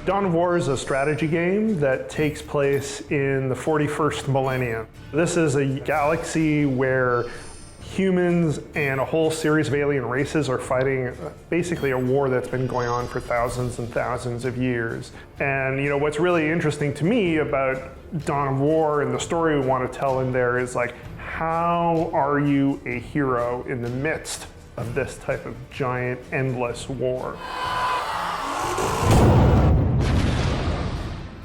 Dawn of War is a strategy game that takes place in the 41st millennium. This is a galaxy where humans and a whole series of alien races are fighting basically a war that's been going on for thousands and thousands of years. And what's really interesting to me about Dawn of War and the story we want to tell in there is like, how are you a hero in the midst of this type of giant, endless war?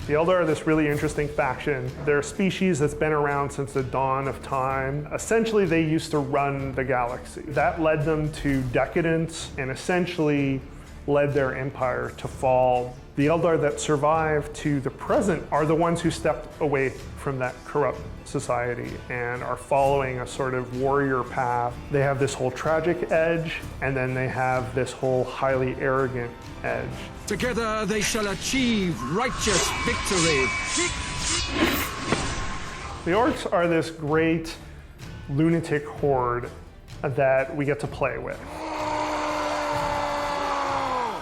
The Eldar are this really interesting faction. They're a species that's been around since the dawn of time. Essentially, they used to run the galaxy. That led them to decadence and essentially led their empire to fall. The Eldar that survive to the present are the ones who stepped away from that corrupt society and are following a sort of warrior path. They have this whole tragic edge, and then they have this whole highly arrogant edge. Together they shall achieve righteous victory. The orcs are this great lunatic horde that we get to play with.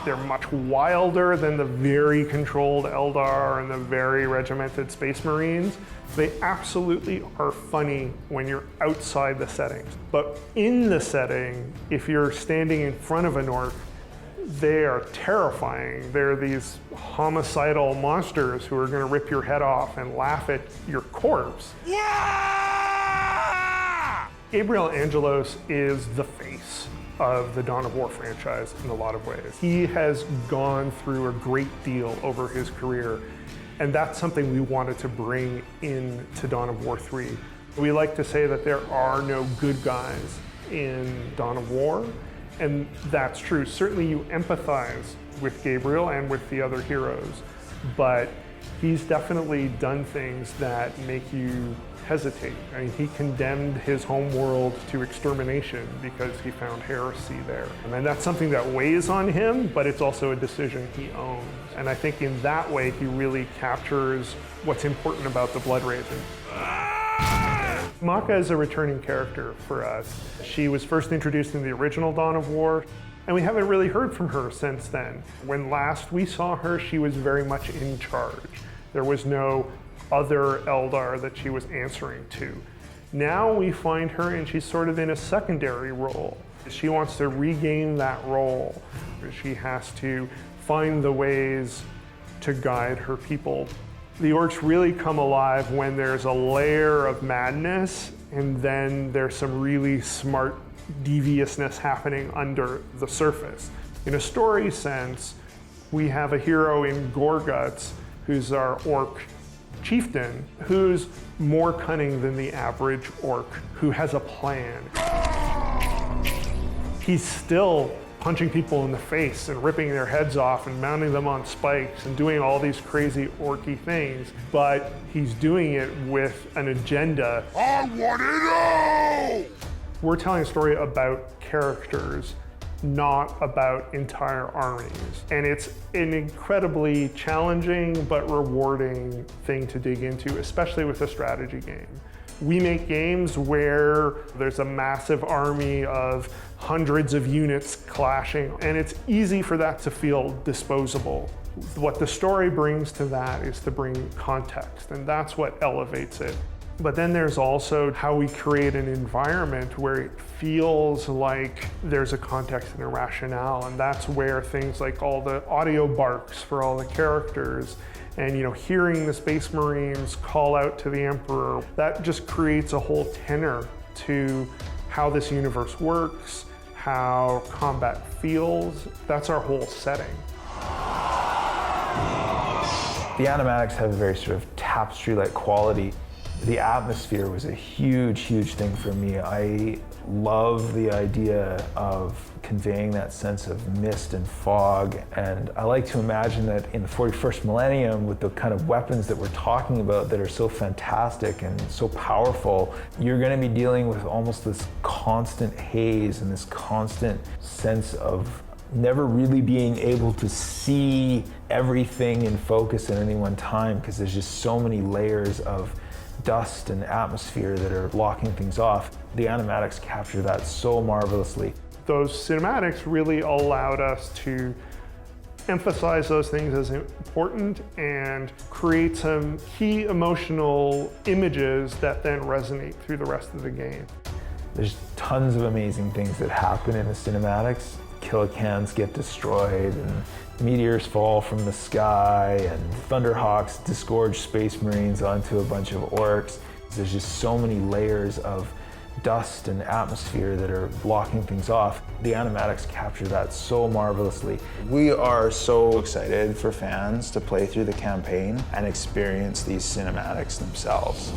They're much wilder than the very controlled Eldar and the very regimented Space Marines. They absolutely are funny when you're outside the setting. But in the setting, if you're standing in front of an orc, they are terrifying. They're these homicidal monsters who are going to rip your head off and laugh at your corpse. Yeah! Gabriel Angelos is the face of the Dawn of War franchise in a lot of ways. He has gone through a great deal over his career, and that's something we wanted to bring into Dawn of War 3. We like to say that there are no good guys in Dawn of War, and that's true. Certainly you empathize with Gabriel and with the other heroes, but he's definitely done things that make you hesitate. I mean, he condemned his home world to extermination because he found heresy there. And that's something that weighs on him, but it's also a decision he owns. And I think in that way, he really captures what's important about the Blood Raven. Maka is a returning character for us. She was first introduced in the original Dawn of War, and we haven't really heard from her since then. When last we saw her, she was very much in charge. There was no other Eldar that she was answering to. Now we find her and she's sort of in a secondary role. She wants to regain that role. She has to find the ways to guide her people. The orcs really come alive when there's a layer of madness and then there's some really smart deviousness happening under the surface. In a story sense, we have a hero in Gorguts who's our orc chieftain, who's more cunning than the average orc, who has a plan. He's still punching people in the face and ripping their heads off and mounting them on spikes and doing all these crazy orky things, but he's doing it with an agenda. I want to know! We're telling a story about characters, not about entire armies. And it's an incredibly challenging but rewarding thing to dig into, especially with a strategy game. We make games where there's a massive army of hundreds of units clashing, and it's easy for that to feel disposable. What the story brings to that is to bring context, and that's what elevates it. But then there's also how we create an environment where it feels like there's a context and a rationale, and that's where things like all the audio barks for all the characters and hearing the Space Marines call out to the Emperor, that just creates a whole tenor to how this universe works, how combat feels. That's our whole setting. The animatics have a very sort of tapestry-like quality. The atmosphere was a huge, huge thing for me. I love the idea of conveying that sense of mist and fog, and I like to imagine that in the 41st millennium, with the kind of weapons that we're talking about that are so fantastic and so powerful, you're going to be dealing with almost this constant haze and this constant sense of never really being able to see everything in focus at any one time, because there's just so many layers of dust and atmosphere that are blocking things off. The animatics capture that so marvelously. Those cinematics really allowed us to emphasize those things as important and create some key emotional images that then resonate through the rest of the game. There's tons of amazing things that happen in the cinematics. Killicans get destroyed, and meteors fall from the sky, and Thunderhawks disgorge Space Marines onto a bunch of orcs. There's just so many layers of dust and atmosphere that are blocking things off. The animatics capture that so marvelously. We are so excited for fans to play through the campaign and experience these cinematics themselves.